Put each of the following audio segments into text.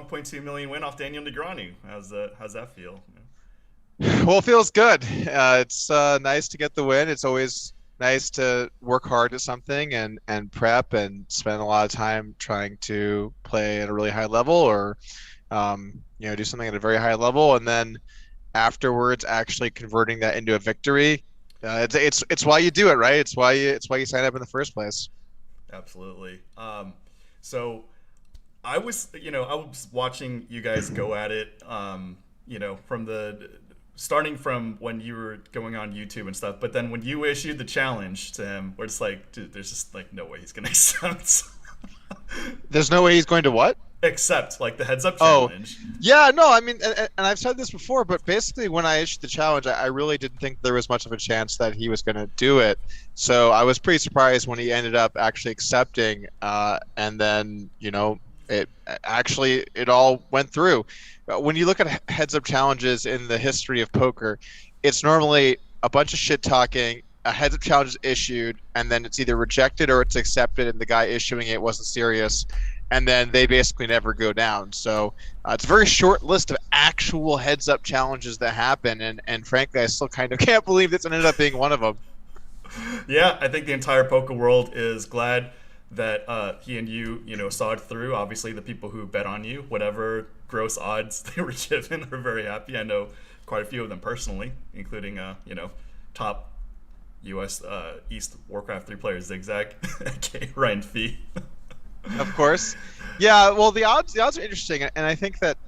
1.2 million win off Daniel Negreanu. How's that feel? Well, it feels good. It's nice to get the win. It's always nice to work hard at something and prep and spend a lot of time trying to play at a really high level or do something at a very high level, and then afterwards actually converting that into a victory. It's why you do it, right? It's why you sign up in the first place. Absolutely. So I was watching you guys go at it. From the starting from when you were going on YouTube and stuff, but then when you issued the challenge to him, where it's like, dude, there's just like no way he's gonna accept. There's no way he's going to what? Accept like the heads up Oh, challenge. yeah, no, I mean, and I've said this before, but basically when I issued the challenge, I really didn't think there was much of a chance that he was going to do it. So I was pretty surprised when he ended up actually accepting, and then, it all went through. When you look at heads up challenges in the history of poker, it's normally a bunch of shit talking, a heads up challenge is issued, and then it's either rejected or it's accepted, and the guy issuing it wasn't serious, and then they basically never go down. So it's a very short list of actual heads up challenges that happen, and frankly, I still kind of can't believe this ended up being one of them. Yeah, I think the entire poker world is glad that he and you saw it through. Obviously, the people who bet on you, whatever gross odds they were given, are very happy. I know quite a few of them personally, including top U.S. East Warcraft 3 players, Zigzag, aka Ryan Fee. Of course. Yeah, well, the odds are interesting, and I think that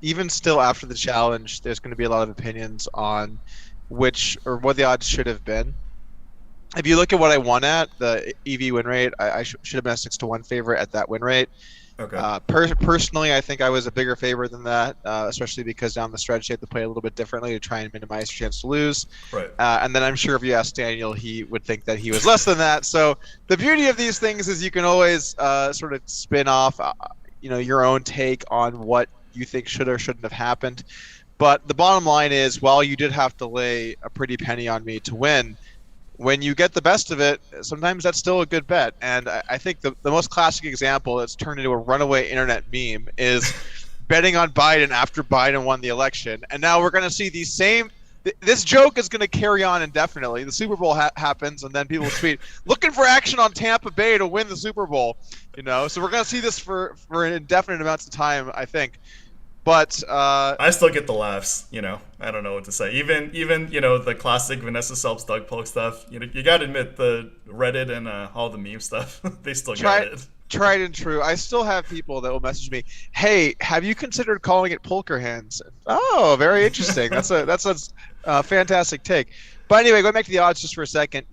even still after the challenge, there's going to be a lot of opinions on which or what the odds should have been. If you look at what I won at, the EV win rate, I should have been a 6-1 favorite at that win rate. Okay. Personally, I think I was a bigger favorite than that, especially because down the stretch you have to play a little bit differently to try and minimize your chance to lose. Right. And then I'm sure if you ask Daniel, he would think that he was less than that. So the beauty of these things is you can always sort of spin off, your own take on what you think should or shouldn't have happened. But the bottom line is, while you did have to lay a pretty penny on me to win, when you get the best of it, sometimes that's still a good bet. And I think the most classic example that's turned into a runaway internet meme is betting on Biden after Biden won the election. And now we're going to see these same – this joke is going to carry on indefinitely. The Super Bowl happens, and then people tweet, looking for action on Tampa Bay to win the Super Bowl. So we're going to see this for indefinite amounts of time, I think. But I still get the laughs. I don't know what to say. Even the classic Vanessa Selps, Doug Polk stuff. You got to admit the Reddit and all the meme stuff. They still got it. Tried and true. I still have people that will message me, "Hey, have you considered calling it poker hands?" Oh, very interesting. That's a fantastic take. But anyway, going back to the odds just for a second.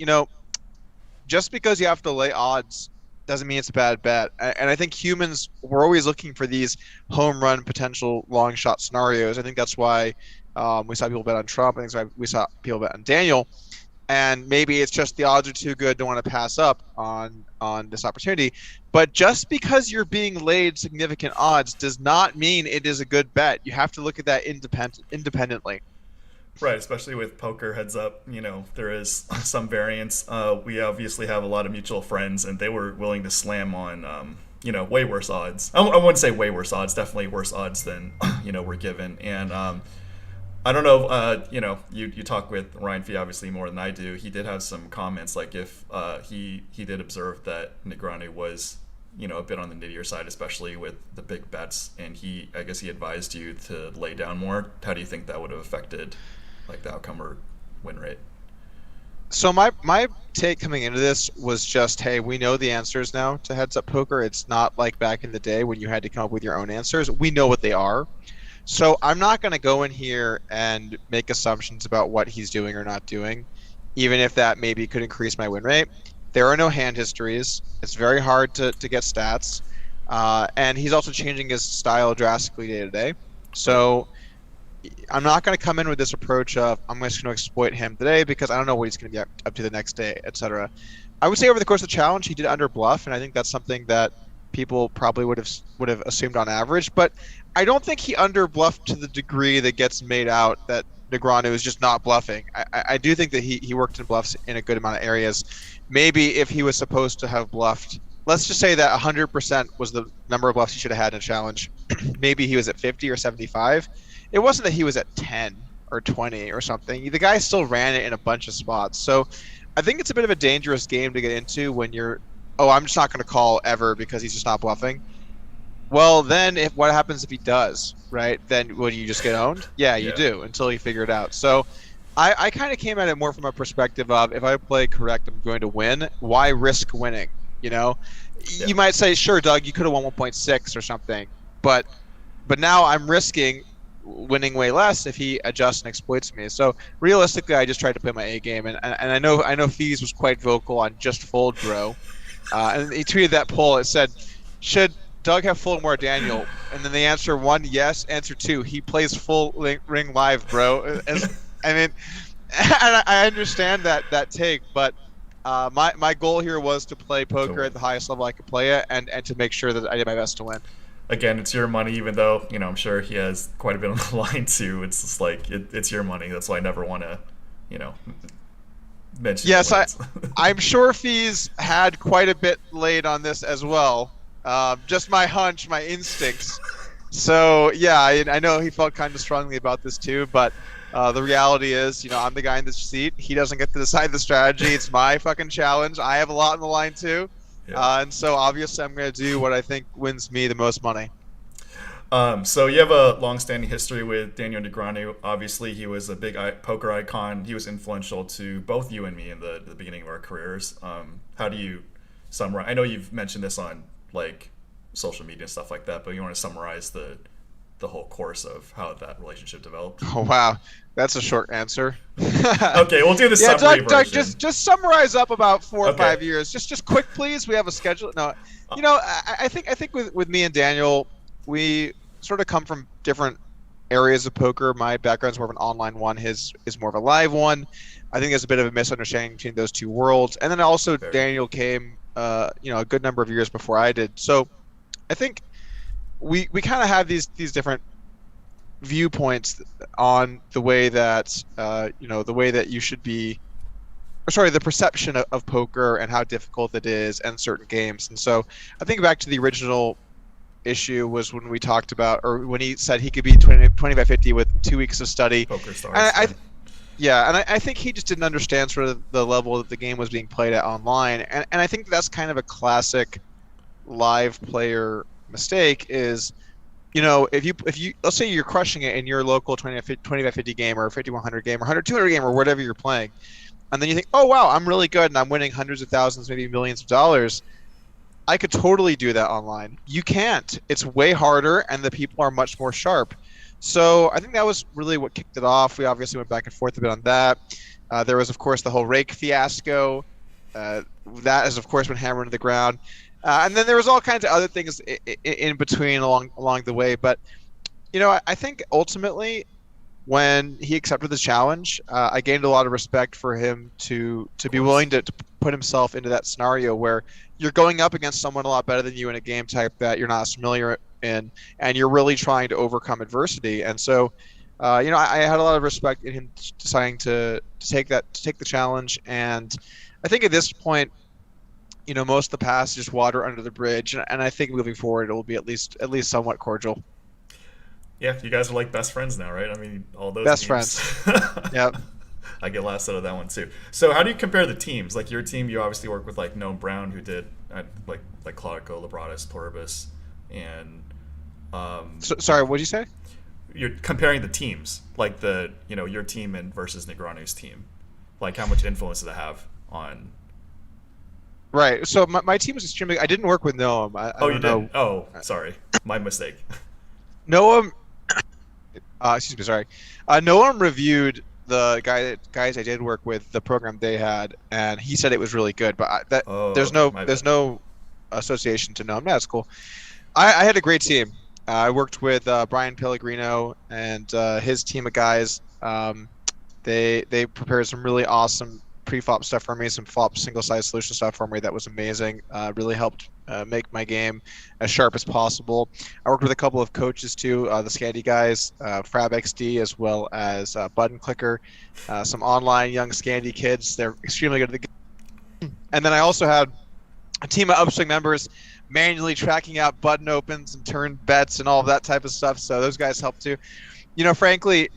Just because you have to lay odds doesn't mean it's a bad bet. And I think humans, we're always looking for these home run potential long shot scenarios. I think that's why we saw people bet on Trump. I think that's why we saw people bet on Daniel. And maybe it's just the odds are too good to want to pass up on this opportunity. But just because you're being laid significant odds does not mean it is a good bet. You have to look at that independently. Right, especially with poker heads up, there is some variance. We obviously have a lot of mutual friends, and they were willing to slam on, way worse odds. I wouldn't say way worse odds, definitely worse odds than, we're given. And I don't know, you talk with Ryan Fee obviously more than I do. He did have some comments, like if he did observe that Negreanu was, a bit on the nittier side, especially with the big bets, and I guess he advised you to lay down more. How do you think that would have affected like the outcome or win rate? So my take coming into this was just, hey, we know the answers now to heads up poker. It's not like back in the day when you had to come up with your own answers. We know what they are. So I'm not going to go in here and make assumptions about what he's doing or not doing, even if that maybe could increase my win rate. There are no hand histories. It's very hard to get stats. And he's also changing his style drastically day to day. So I'm not going to come in with this approach of I'm just going to exploit him today because I don't know what he's going to be up to the next day, etc. I would say over the course of the challenge, he did under bluff, and I think that's something that people probably would have assumed on average. But I don't think he under bluffed to the degree that gets made out that Negreanu is just not bluffing. I do think that he worked in bluffs in a good amount of areas. Maybe if he was supposed to have bluffed, let's just say that 100% was the number of bluffs he should have had in a challenge. maybe he was at 50 or 75. It wasn't that he was at 10 or 20 or something. The guy still ran it in a bunch of spots. So I think it's a bit of a dangerous game to get into when you're, oh, I'm just not going to call ever because he's just not bluffing. Well, then what happens if he does, right? Then would you just get owned? Yeah, you do until you figure it out. So I kind of came at it more from a perspective of if I play correct, I'm going to win. Why risk winning? You might say, sure, Doug, you could have won 1.6 or something, but now I'm risking winning way less if he adjusts and exploits me. So realistically, I just tried to play my A game, and I know Fees was quite vocal on just fold, bro, and he tweeted that poll. It said, should Doug have full more Daniel? And then the answer 1, yes. Answer 2, he plays full ring live, bro. I mean, and I understand that take, but my goal here was to play poker at the highest level I could play it, and to make sure that I did my best to win. Again, it's your money, even though, I'm sure he has quite a bit on the line too. It's just like, it's your money. That's why I never want to, mention. Yes, I'm sure Fees had quite a bit laid on this as well. Just my hunch, my instincts. So, yeah, I know he felt kind of strongly about this too, but the reality is, I'm the guy in this seat. He doesn't get to decide the strategy. It's my fucking challenge. I have a lot on the line too. Yeah. And so obviously I'm going to do what I think wins me the most money. So you have a long-standing history with Daniel Negreanu. Obviously, he was a big poker icon. He was influential to both you and me in the beginning of our careers. How do you summarize? I know you've mentioned this on like social media and stuff like that, but you want to summarize the whole course of how that relationship developed? Oh wow, that's a short answer. Okay, we'll do the summary version. Doug, just summarize up about 4 or 5 years. Just quick, please. We have a schedule. No, I think with me and Daniel, we sort of come from different areas of poker. My background's more of an online one. His is more of a live one. I think there's a bit of a misunderstanding between those two worlds. And then also Daniel came, a good number of years before I did. So I think we kind of have these different viewpoints on the way that the way that you should be, the perception of poker and how difficult it is and certain games. And so I think back to the original issue was when we talked about, or when he said he could be 25-50 with 2 weeks of study. Poker stars. And I think he just didn't understand sort of the level that the game was being played at online. And I think that's kind of a classic live player mistake is, if you let's say you're crushing it in your local 20-50 game or 5100 game or 100-200 game or whatever you're playing, and then you think, oh wow, I'm really good and I'm winning hundreds of thousands, maybe millions of dollars. I could totally do that online. You can't. It's way harder, and the people are much more sharp. So I think that was really what kicked it off. We obviously went back and forth a bit on that. There was, of course, the whole rake fiasco. That has, of course, been hammered into the ground. And then there was all kinds of other things in between along the way. But, I think ultimately when he accepted the challenge, I gained a lot of respect for him to be willing to put himself into that scenario where you're going up against someone a lot better than you in a game type that you're not as familiar in, and you're really trying to overcome adversity. And so, I had a lot of respect in him deciding to take the challenge. And I think at this point, most of the past is just water under the bridge, and I think moving forward it will be at least somewhat cordial. Yeah, you guys are like best friends now, right? I mean, all those best teams. Friends. Yep. I get laughs out of that one too. So how do you compare the teams? Like your team, you obviously work with like Noam Brown, who did like Claudico, Lebradas, Torbis, and sorry, what did you say? You're comparing the teams, like your team and versus Negreanu's team. Like how much influence do they have on? Right. So my team was extremely. I didn't work with Noam. You did? Oh, sorry, my mistake. Noam. Excuse me. Sorry. Noam reviewed the guys I did work with, the program they had, and he said it was really good. But there's no association to Noam. That's cool. I had a great team. I worked with Brian Pellegrino and his team of guys. They prepared some really awesome pre-flop stuff for me, some flop single-side solution stuff for me that was amazing. Really helped make my game as sharp as possible. I worked with a couple of coaches too, the Scandy guys, FrabXD, as well as Button Clicker, some online young Scandy kids. They're extremely good at the game. And then I also had a team of upswing members. manually tracking out button opens and turn bets and all of that type of stuff. So those guys help too. Frankly,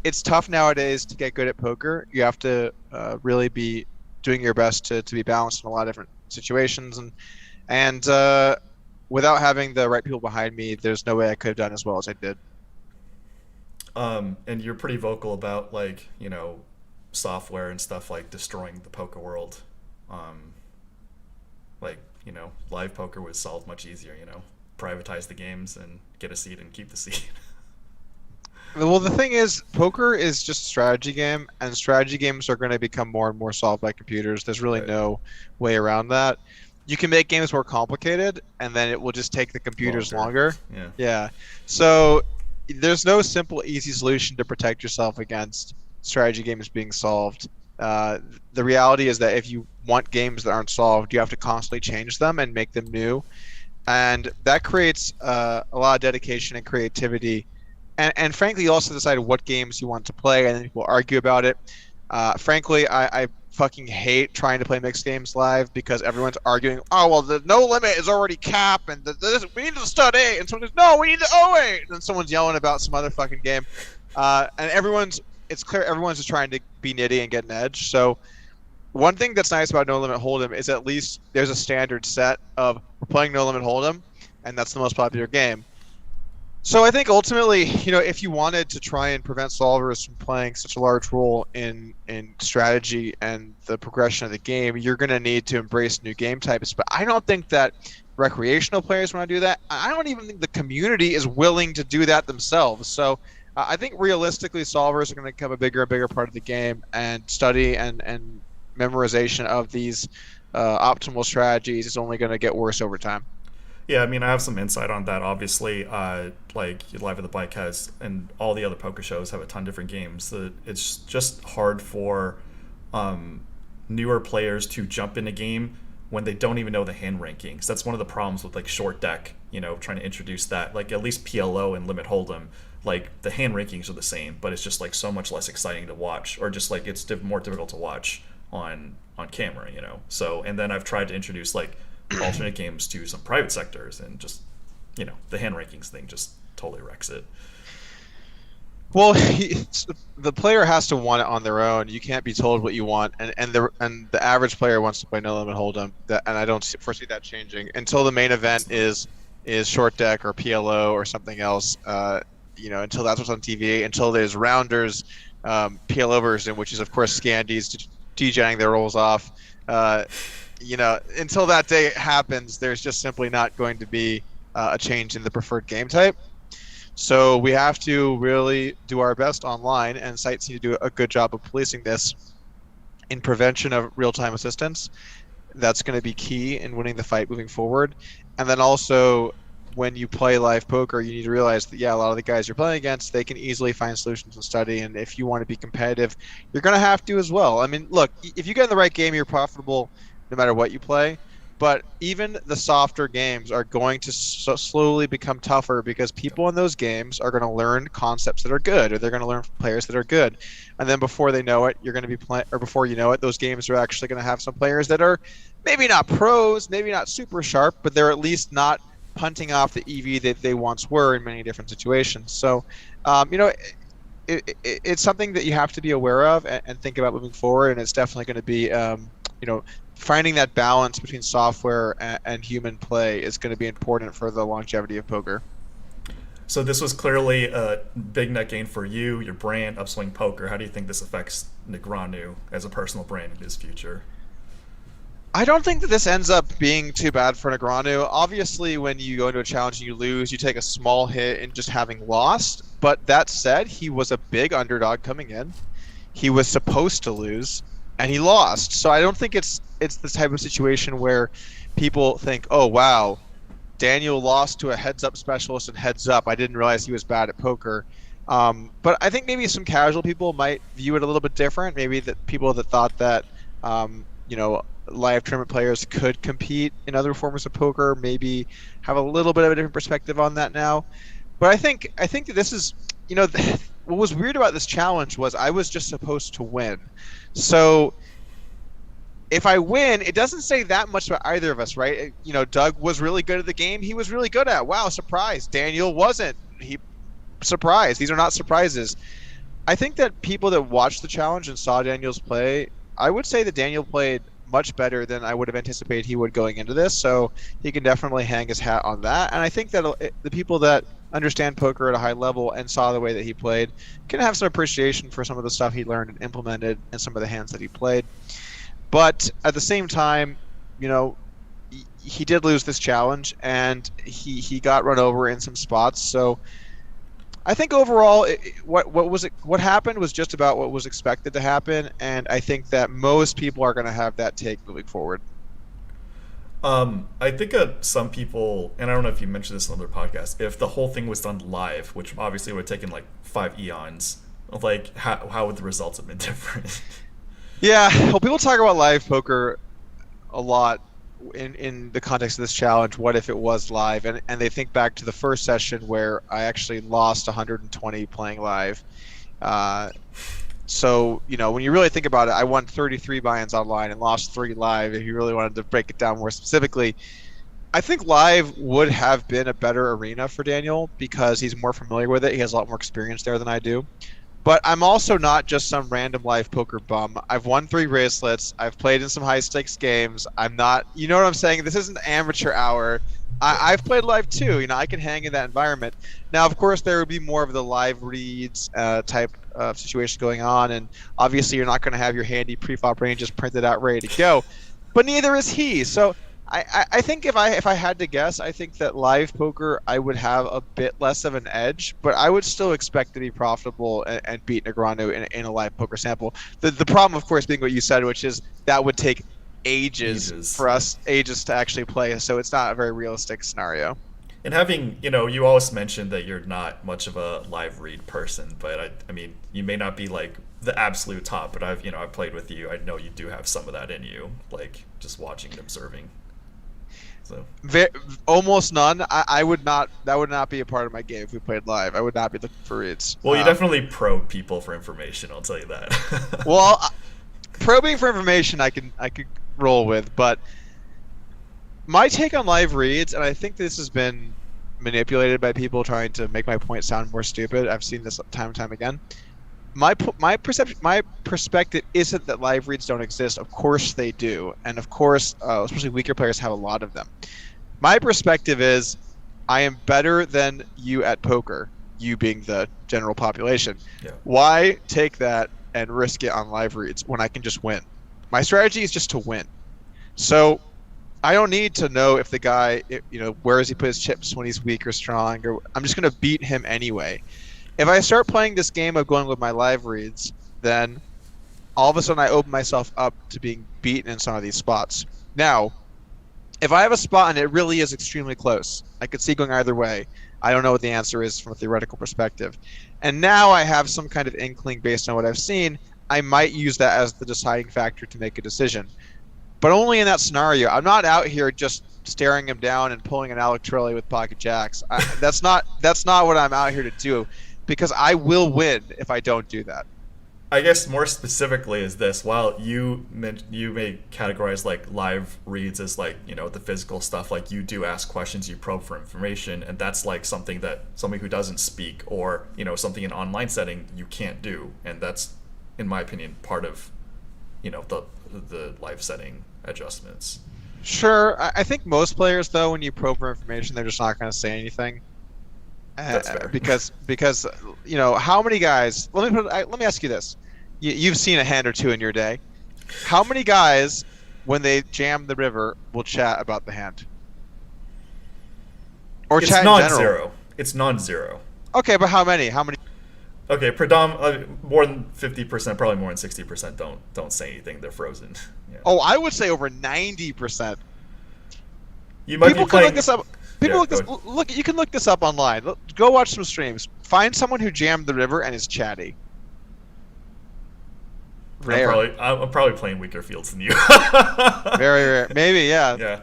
it's tough nowadays to get good at poker. You have to really be doing your best to be balanced in a lot of different situations, and without having the right people behind me, there's no way I could have done as well as I did. And you're pretty vocal about like software and stuff like destroying the poker world. Um, like live poker was solved much easier. Privatize the games and get a seat and keep the seat. Well, the thing is, poker is just a strategy game, and strategy games are going to become more and more solved by computers. There's really Right. no way around that. You can make games more complicated, and then it will just take the computers longer. Yeah. Yeah. So there's no simple, easy solution to protect yourself against strategy games being solved. Uh, the reality is that if you want games that aren't solved, you have to constantly change them and make them new, and that creates a lot of dedication and creativity. And frankly, you also decide what games you want to play, and then people argue about it. Frankly, I fucking hate trying to play mixed games live because everyone's arguing. Oh well, the no limit is already capped, and we need the stud 8, and someone goes, no, we need the 08, and then someone's yelling about some other fucking game, and it's clear everyone's just trying to be nitty and get an edge. So one thing that's nice about no limit hold'em is at least there's a standard set of we're playing no limit hold'em, and that's the most popular game. So I think ultimately, if you wanted to try and prevent solvers from playing such a large role in strategy and the progression of the game, you're going to need to embrace new game types. But I don't think that recreational players want to do that. I don't even think the community is willing to do that themselves. So I think realistically, solvers are going to become a bigger and bigger part of the game, and study and memorization of these optimal strategies is only going to get worse over time. Yeah, I mean, I have some insight on that. Obviously, like Live at the Bike has, and all the other poker shows have a ton of different games. It's just hard for newer players to jump in a game when they don't even know the hand rankings. That's one of the problems with like short deck. Trying to introduce that. Like at least PLO and Limit Hold'em, like the hand rankings are the same, but it's just like so much less exciting to watch, or just like it's more difficult to watch on camera. So, and then I've tried to introduce like alternate games to some private sectors, and just the hand rankings thing just totally wrecks it. Well, the player has to want it on their own. You can't be told what you want, and the average player wants to play no limit hold'em. And I don't foresee that changing until the main event is short deck or PLO or something else. Until that's what's on TV. Until there's rounders, PLO version, which is of course Scandies degenning their rolls off. Until that day happens, there's just simply not going to be a change in the preferred game type. So we have to really do our best online, and sites need to do a good job of policing this in prevention of real-time assistance. That's going to be key in winning the fight moving forward. And then also, when you play live poker, you need to realize that, a lot of the guys you're playing against, they can easily find solutions and study. And if you want to be competitive, you're going to have to as well. I mean, look, if you get in the right game, you're profitable no matter what you play. But even the softer games are going to slowly become tougher because people in those games are going to learn concepts that are good, or they're going to learn from players that are good. And then before they know it, you're going to be playing, or before you know it, those games are actually going to have some players that are maybe not pros, maybe not super sharp, but they're at least not punting off the EV that they once were in many different situations. So, it's something that you have to be aware of and think about moving forward. And it's definitely going to be, finding that balance between software and human play is going to be important for the longevity of poker. So this was clearly a big net gain for you, your brand, Upswing Poker. How do you think this affects Negreanu as a personal brand in his future? I don't think that this ends up being too bad for Negreanu. Obviously, when you go into a challenge and you lose, you take a small hit in just having lost. But that said, he was a big underdog coming in. He was supposed to lose, and he lost. So I don't think it's the type of situation where people think, oh, wow, Daniel lost to a heads-up specialist and heads up. I didn't realize he was bad at poker. But I think maybe some casual people might view it a little bit different. Maybe that people that thought that, live tournament players could compete in other forms of poker maybe have a little bit of a different perspective on that now. But I think that this is, what was weird about this challenge was I was just supposed to win. So if I win, it doesn't say that much about either of us, right? You know, Doug was really good at the game he was really good at. Wow, surprise. Daniel wasn't. He surprised. These are not surprises. I think that people that watched the challenge and saw Daniel's play, I would say that Daniel played much better than I would have anticipated he would going into this. So he can definitely hang his hat on that. And I think that the people that understand poker at a high level and saw the way that he played can have some appreciation for some of the stuff he learned and implemented and some of the hands that he played. But at the same time, you know, he did lose this challenge and he got run over in some spots. So I think overall, what happened was just about what was expected to happen, and I think that most people are going to have that take moving forward. I think some people, and I don't know if you mentioned this on other podcasts, if the whole thing was done live, which obviously would have taken like 5 eons, like how would the results have been different? Yeah, well, people talk about live poker a lot in the context of this challenge. What if it was live? And they think back to the first session where I actually lost 120 playing live. So, you know, when you really think about it, I won 33 buy-ins online and lost 3 live. If you really wanted to break it down more specifically, I think live would have been a better arena for Daniel because he's more familiar with it. He has a lot more experience there than I do. But I'm also not just some random live poker bum. I've won 3 bracelets. I've played in some high stakes games. I'm not, you know what I'm saying? This isn't amateur hour. I've played live too. You know, I can hang in that environment. Now, of course, there would be more of the live reads type of situation going on. And obviously, you're not going to have your handy preflop ranges printed out ready to go. But neither is he. So I think if I had to guess, I think that live poker I would have a bit less of an edge, but I would still expect to be profitable and beat Negreanu in a live poker sample. The problem, of course, being what you said, which is that would take ages for us to actually play, so it's not a very realistic scenario. And having, you know, you always mentioned that you're not much of a live read person, but I mean, you may not be like the absolute top, but I've played with you. I know you do have some of that in you, like just watching and observing. So almost none. I would not. That would not be a part of my game if we played live. I would not be looking for reads. Well, you definitely probe people for information. I'll tell you that. Well, probing for information, I could roll with, but my take on live reads, and I think this has been manipulated by people trying to make my point sound more stupid. I've seen this time and time again. My perspective isn't that live reads don't exist. Of course they do, and of course, especially weaker players have a lot of them. My perspective is, I am better than you at poker. You being the general population. Yeah. Why take that and risk it on live reads when I can just win? My strategy is just to win. So I don't need to know if the guy, you know, where does he put his chips when he's weak or strong, or I'm just going to beat him anyway. If I start playing this game of going with my live reads, then all of a sudden I open myself up to being beaten in some of these spots. Now, if I have a spot and it really is extremely close, I could see going either way. I don't know what the answer is from a theoretical perspective. And now I have some kind of inkling based on what I've seen. I might use that as the deciding factor to make a decision. But only in that scenario. I'm not out here just staring him down and pulling an Alec Trelli with pocket jacks. That's not what I'm out here to do. Because I will win if I don't do that. I guess more specifically is this: while you may categorize like live reads as like, you know, the physical stuff, like you do ask questions, you probe for information, and that's like something that somebody who doesn't speak or, you know, something in an online setting you can't do, and that's, in my opinion, part of, you know, the live setting adjustments. Sure, I think most players though, when you probe for information, they're just not going to say anything. That's fair. Because you know, how many guys? Let me ask you this: you've seen a hand or two in your day. How many guys, when they jam the river, will chat about the hand? Or it's chat in non-zero. general? It's non-zero. Okay, but how many? How many? Okay, more than 50%, probably more than 60% don't say anything. They're frozen. Yeah. Oh, I would say over 90%. You might People be can playing. look this up. Look. You can look this up online. Go watch some streams. Find someone who jammed the river and is chatty. Rare. I'm probably playing weaker fields than you. Very rare. Maybe, yeah. Yeah.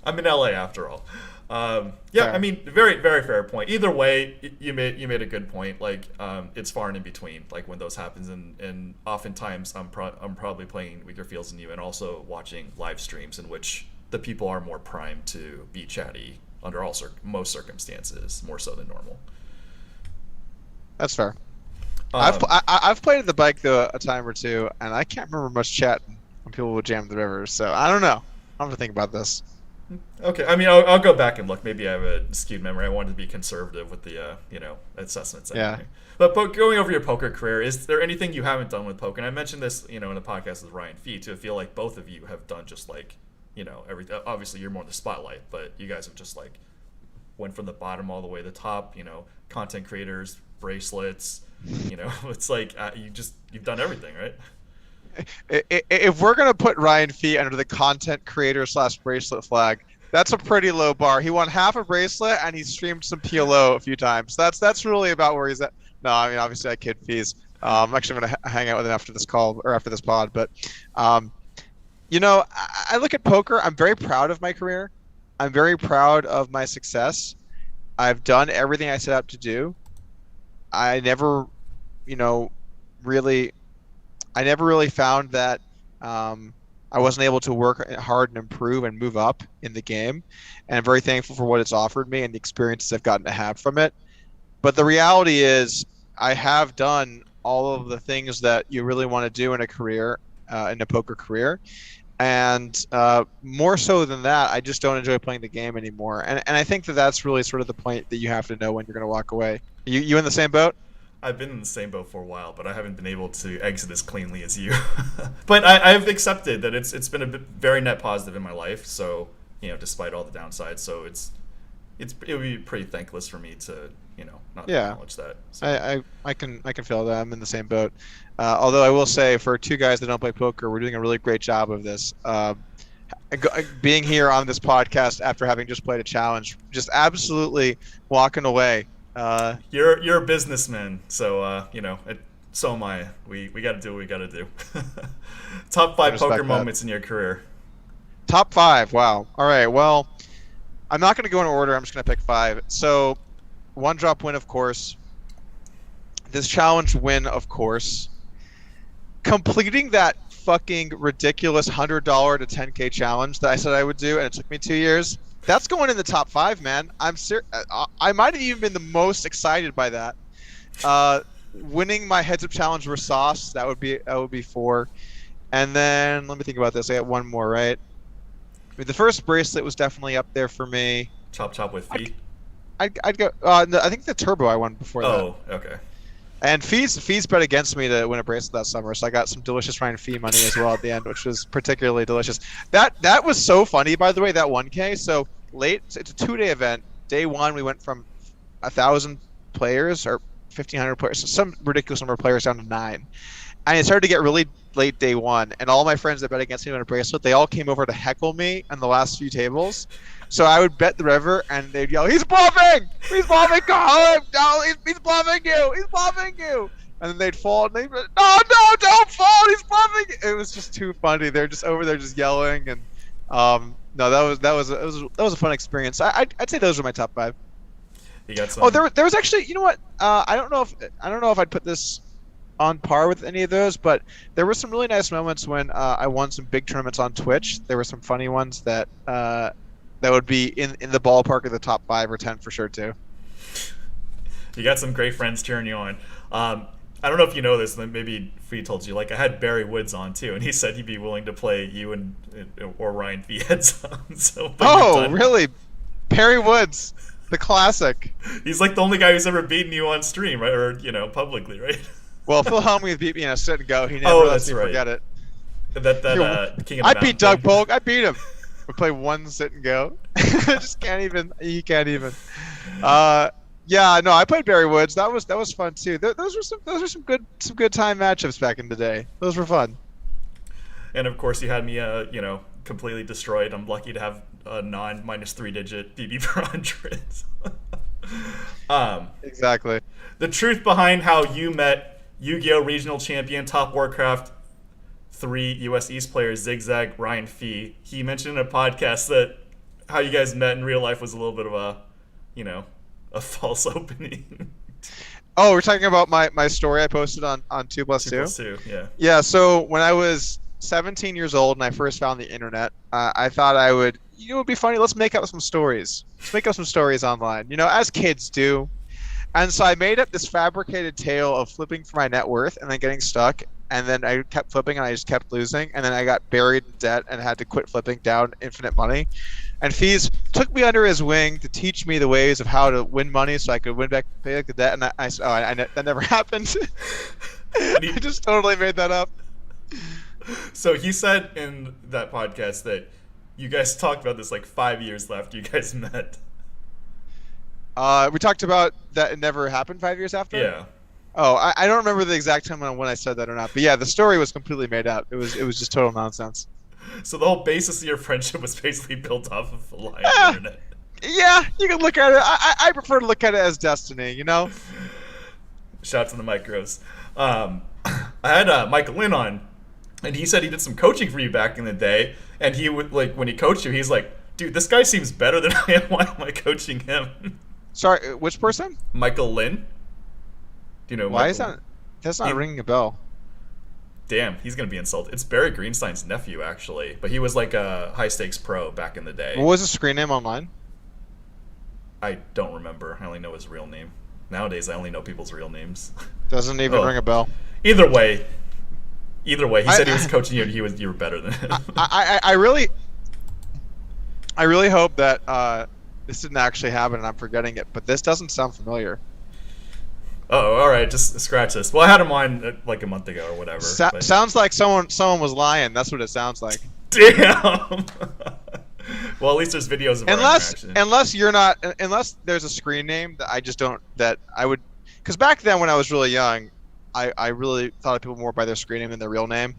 I'm in LA after all. Yeah, I Fair. mean, very, very fair point. Either way, you made a good point. Like, it's far and in between, like when those happens, and oftentimes I'm probably playing weaker fields than you, and also watching live streams in which the people are more primed to be chatty under most circumstances, more so than normal. That's fair. Um, I've played at the bike though a time or two, and I can't remember much chatting when people would jam the rivers. So I don't know. I'm gonna think about this. Okay, I mean, I'll go back and look. Maybe I have a skewed memory. I wanted to be conservative with the, assessments. Yeah. Anyway. But going over your poker career, is there anything you haven't done with poker? And I mentioned this, in the podcast with Ryan Fee, too. I feel like both of you have done just like, everything. Obviously, you're more in the spotlight, but you guys have just like went from the bottom all the way to the top. Content creators, bracelets. It's like you've done everything, right? If we're gonna put Ryan Fee under the content creator / bracelet flag, that's a pretty low bar. He won half a bracelet and he streamed some PLO a few times. That's really about where he's at. No, I mean obviously I kid Fees. I'm actually gonna hang out with him after this call or after this pod. But I look at poker. I'm very proud of my career. I'm very proud of my success. I've done everything I set out to do. I never, really. I never really found that I wasn't able to work hard and improve and move up in the game. And I'm very thankful for what it's offered me and the experiences I've gotten to have from it. But the reality is I have done all of the things that you really want to do in a career, in a poker career. And more so than that, I just don't enjoy playing the game anymore. And I think that that's really sort of the point that you have to know when you're going to walk away. You in the same boat? I've been in the same boat for a while, but I haven't been able to exit as cleanly as you. But I've accepted that it's been a very net positive in my life. So despite all the downsides, so it would be pretty thankless for me to not acknowledge that. So. I can feel that. I'm in the same boat. Although I will say, for two guys that don't play poker, we're doing a really great job of this. Being here on this podcast after having just played a challenge, just absolutely walking away. You're a businessman, so so am I. We got to do what we got to do. Top 5 poker moments in your career. Top 5. Wow. All right. Well, I'm not going to go in order. I'm just going to pick 5. So, one drop win, of course. This challenge win, of course. Completing that fucking ridiculous $100 to 10K challenge that I said I would do, and it took me 2 years. That's going in the top 5, man. I might have even been the most excited by that. Winning my heads-up challenge versus Sauce, that would be 4. And then let me think about this. I got one more, right? I mean, the first bracelet was definitely up there for me. Chop with feet. I'd go. No, I think the turbo I won before that. Oh, okay. And Fees bet against me to win a bracelet that summer, so I got some delicious Ryan Fee money as well at the end, which was particularly delicious. That was so funny, by the way, that 1K. So late, it's a 2-day event. Day 1, we went from 1,000 players or 1,500 players, some ridiculous number of players, down to 9. And it started to get really late day 1, and all my friends that bet against me on a bracelet, they all came over to heckle me on the last few tables. So I would bet the river, and they'd yell, "He's bluffing! He's bluffing! Call him! No, he's bluffing you! He's bluffing you!" And then they'd fall, and they'd be, "No, don't fall! He's bluffing!" It was just too funny. They're just over there, just yelling, and no, that was a fun experience. I'd say those are my top 5. You got some. Oh, there was actually, you know what? I don't know if I'd put this on par with any of those, but there were some really nice moments when I won some big tournaments on Twitch. There were some funny ones that would be in the ballpark of the top 5 or 10 for sure too. You got some great friends cheering you on. I don't know if you know this, maybe Fee told you. Like, I had Barry Woods on too, and he said he'd be willing to play you or Ryan Fee heads on. So, really? Barry Woods, the classic. He's like the only guy who's ever beaten you on stream, right? Or publicly, right? Well, Phil Hellmuth beat me in a sit and go. He never lets me forget it. That King of the I Mountain beat Doug thing. Polk. I beat him. We play one sit and go. Just can't even. You can't even. Yeah, no, I played Barry Woods. That was fun too. Those were some good time matchups back in the day. Those were fun. And of course, you had me, completely destroyed. I'm lucky to have a -3 digit BB per 100. Exactly. The truth behind how you met Yu-Gi-Oh! Regional Champion, Top Warcraft 3 US East player Zigzag Ryan Fee. He mentioned in a podcast that how you guys met in real life was a little bit of a, a false opening. Oh, we're talking about my story I posted on 2 plus 2? 2 plus 2, yeah. Yeah, so when I was 17 years old and I first found the internet, I thought it would be funny, let's make up some stories. Let's make up some stories online, as kids do. And so I made up this fabricated tale of flipping for my net worth and then getting stuck. And then I kept flipping and I just kept losing. And then I got buried in debt and had to quit flipping down infinite money. And Fees took me under his wing to teach me the ways of how to win money so I could win back, pay back the debt. And that never happened. I just totally made that up. So he said in that podcast that you guys talked about this like 5 years after you guys met. We talked about that it never happened 5 years after? Yeah. Oh, I don't remember the exact time when I said that or not. But yeah, the story was completely made up. It was just total nonsense. So the whole basis of your friendship was basically built off of a lie on the internet. Yeah, you can look at it. I prefer to look at it as destiny, Shout out to the micros. I had Michael Lynn on, and he said he did some coaching for you back in the day. And he would, like, when he coached you, he's like, dude, this guy seems better than I am. Why am I coaching him? Sorry, which person? Michael Lynn. Do you know why Michael? is that? That's not ringing a bell. Damn, he's gonna be insulted. It's Barry Greenstein's nephew, actually, but he was like a high stakes pro back in the day. What was his screen name online? I don't remember. I only know his real name. Nowadays, I only know people's real names. Doesn't even ring a bell. Either way, he said he was coaching you, and you were better than him. I really hope that this didn't actually happen, and I'm forgetting it. But this doesn't sound familiar. Oh, all right, just scratch this. Well, I had him on like a month ago or whatever. Sounds like someone was lying. That's what it sounds like. Damn. Well, at least there's videos of our interaction. Unless there's a screen name that I just don't, that I would, because back then when I was really young, I really thought of people more by their screen name than their real name.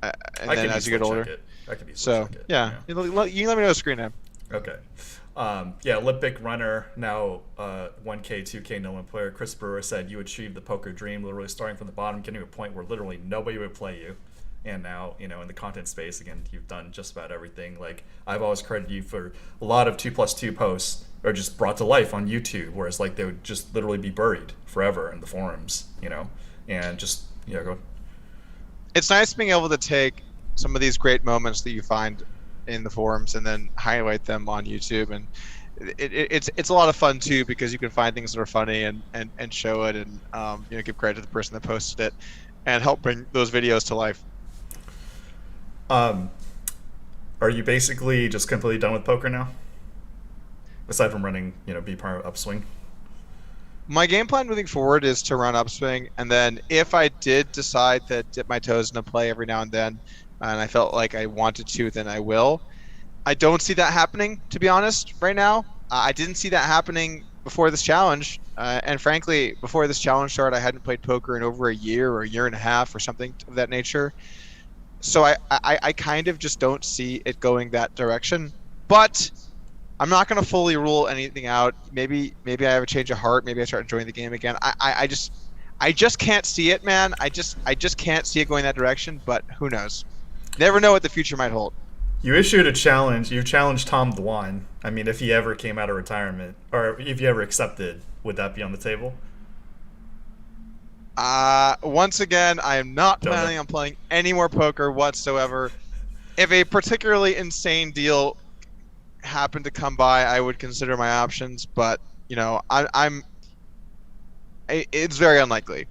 And then as you get older, I could be yeah. You let me know the screen name. Okay. Olympic runner, now 1K, 2K, no one player. Chris Brewer said, you achieved the poker dream, literally starting from the bottom, getting to a point where literally nobody would play you. And now, in the content space, again, you've done just about everything. Like, I've always credited you for a lot of 2+2 posts are just brought to life on YouTube, whereas, like, they would just literally be buried forever in the forums, and just, go. It's nice being able to take some of these great moments that you find in the forums and then highlight them on YouTube, and it's a lot of fun too, because you can find things that are funny and show it, and give credit to the person that posted it and help bring those videos to life. Are you basically just completely done with poker now, aside from running B part upswing? My game plan moving forward is to run upswing, and then if I did decide to dip my toes into play every now and then, and I felt like I wanted to, then I will. I don't see that happening, to be honest, right now. I didn't see that happening before this challenge. And frankly, before this challenge started, I hadn't played poker in over a year or a year and a half or something of that nature. So I kind of just don't see it going that direction. But I'm not going to fully rule anything out. Maybe I have a change of heart. Maybe I start enjoying the game again. I just can't see it, man. I just can't see it going that direction, but who knows? Never know what the future might hold. You issued a challenge. You challenged Tom Dwan. I mean, if he ever came out of retirement, or if you ever accepted, would that be on the table? Once again, I am not planning on playing any more poker whatsoever. If a particularly insane deal happened to come by, I would consider my options, but it's very unlikely.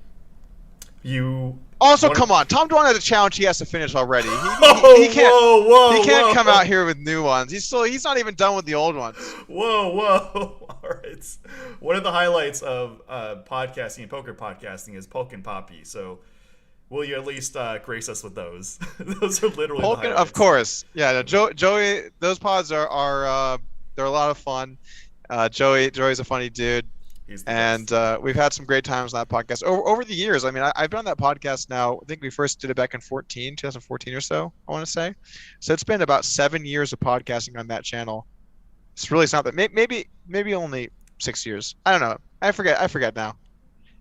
Come on, Tom Dwan has a challenge he has to finish already. He can't come out here with new ones. He's not even done with the old ones. Whoa. All right. One of the highlights of podcasting and poker podcasting is Polk and Poppy. So will you at least grace us with those? Those are literally Polk, the highlights. of course. Yeah, Joey, those pods are they're a lot of fun. Joey's a funny dude. And we've had some great times on that podcast over the years. I mean, I've done that podcast now. I think we first did it back in 2014 or so, I want to say. So it's been about 7 years of podcasting on that channel. It's really not that. Maybe only 6 years. I don't know. I forget now.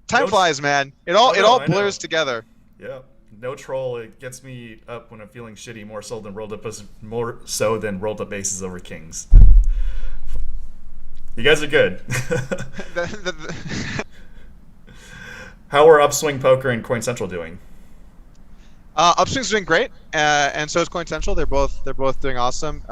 Time flies, man. It all blurs together. Yeah. No troll. It gets me up when I'm feeling shitty more so than rolled up aces over kings. You guys are good. The- the- How are Upswing Poker and Coin Central doing? Upswing's doing great, and so is Coin Central. They're both doing awesome.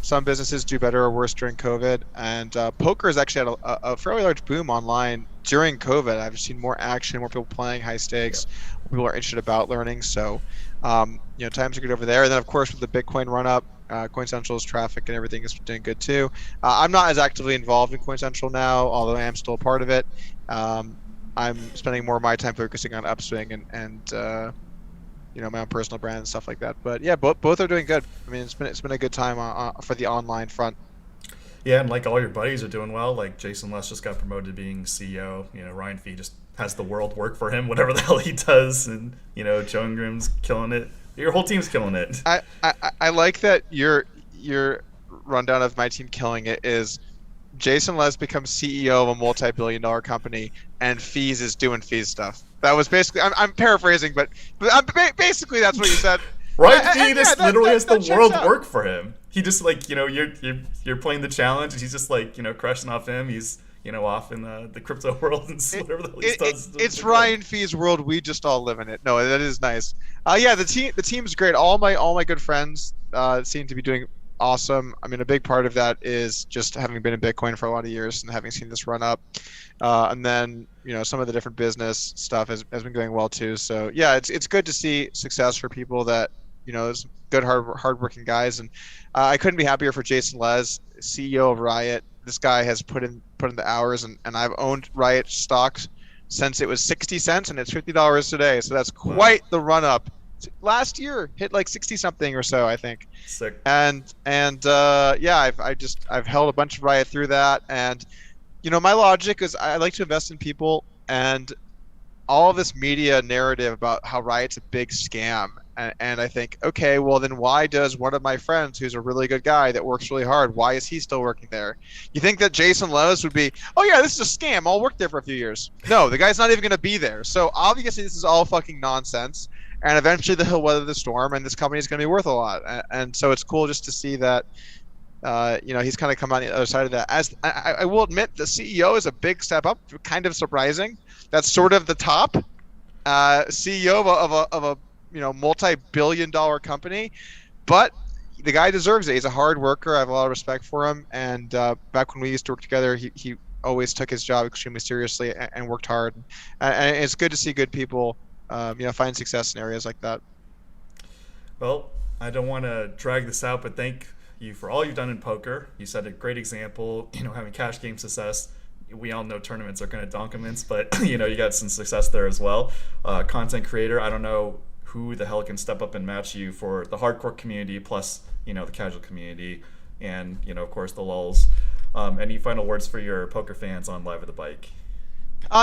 Some businesses do better or worse during COVID, and poker has actually had a fairly large boom online during COVID. I've seen more action, more people playing high Yep. stakes. People are interested about learning, so times are good over there. And then of course with the Bitcoin run up, Coin Central's traffic and everything is doing good too. I'm not as actively involved in Coin Central now, although I am still a part of it. Um, I'm spending more of my time focusing on Upswing and my own personal brand and stuff like that. But yeah, both are doing good. I mean, it's been a good time for the online front. Yeah, and like all your buddies are doing well. Like Jason Les just got promoted to being CEO. Ryan Fee just has the world work for him, whatever the hell he does, and Joe Ingram's killing it. Your whole team's killing it. I like that your rundown of my team killing it is Jason Les becomes CEO of a multi-billion-dollar company, and Fees is doing Fees stuff. That was basically. I'm paraphrasing, but basically that's what you said. Ryan And Fee yeah, just that, literally that, has the that checks world out. work for him. He just like you're playing the challenge, and he's just like crushing off him. He's off in the crypto world and It, whatever the hell he does. it's Ryan Fee's world. We just all live in it. No, that is nice. Yeah, the team's great. All my good friends seem to be doing awesome. I mean, a big part of that is just having been in Bitcoin for a lot of years and having seen this run up. And then some of the different business stuff has been going well too. So yeah, it's good to see success for people that is good hardworking guys. And I couldn't be happier for Jason Les, CEO of Riot. This guy has put in the hours, and I've owned Riot stocks since it was 60 cents, and it's $50 today. So that's Wow. quite the run up. Last year hit like 60 something or so, I think. Sick. And yeah, I've held a bunch of Riot through that. And my logic is I like to invest in people, and all of this media narrative about how Riot's a big scam. And I think, okay, well then why does one of my friends who's a really good guy that works really hard, why is he still working there? You think that Jason Lowe's would be, oh yeah, this is a scam, I'll work there for a few years. No, the guy's not even going to be there. So obviously this is all fucking nonsense. And eventually he'll weather the storm, and this company is going to be worth a lot. And so it's cool just to see that he's kind of come on the other side of that. As I will admit, the CEO is a big step up, kind of surprising. That's sort of the top CEO of a multi-billion-dollar company, but the guy deserves it. He's a hard worker. I have a lot of respect for him. And back when we used to work together, he always took his job extremely seriously and worked hard. And it's good to see good people, find success in areas like that. Well, I don't want to drag this out, but thank you for all you've done in poker. You set a great example, having cash game success. We all know tournaments are kind of donkaments, but you got some success there as well. Content creator, I don't know who the hell can step up and match you for the hardcore community plus the casual community, and of course the lulls. Any final words for your poker fans on Live at the Bike?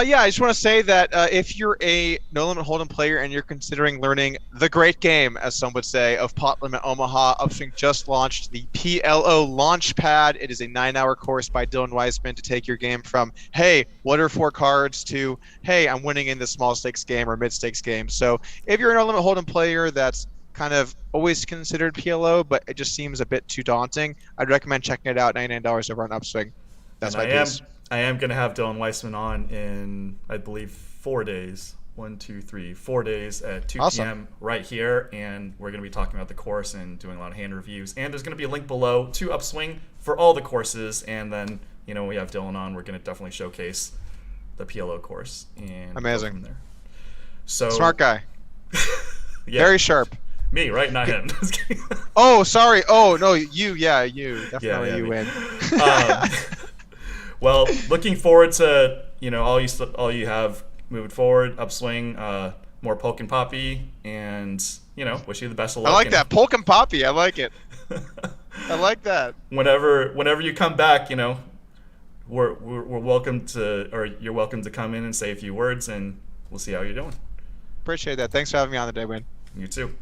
Yeah, I just want to say that if you're a No Limit Hold'em player and you're considering learning the great game, as some would say, of Pot Limit Omaha, Upswing just launched the Plo Launch Pad. It is a 9-hour course by Dylan Weisman to take your game from, hey, what are 4 cards, to, hey, I'm winning in this small stakes game or mid stakes game. So if you're a No Limit Hold'em player that's kind of always considered PLO, but it just seems a bit too daunting, I'd recommend checking it out. $99 over on Upswing. That's And my piece. I am going to have Dylan Weissman on in, I believe, 4 days. 1, 2, 3, 4 days at 2 Awesome. p.m. right here, and we're going to be talking about the course and doing a lot of hand reviews. And there's going to be a link below to Upswing for all the courses, and then when we have Dylan on, we're going to definitely showcase the PLO course and go Amazing. from there. So Smart guy. yeah, Very sharp. me, right? Not him. Just kidding. Oh, sorry. Oh, no, you. Yeah, you. Definitely yeah, you me. win. Well, looking forward to all you have moving forward. Upswing, more Polk and Poppy, and wish you the best of luck. I like and that. Polk and Poppy. I like it. I like that. whenever you come back, we're welcome to, or you're welcome to come in and say a few words, and we'll see how you're doing. Appreciate that. Thanks for having me on today, Win. You too.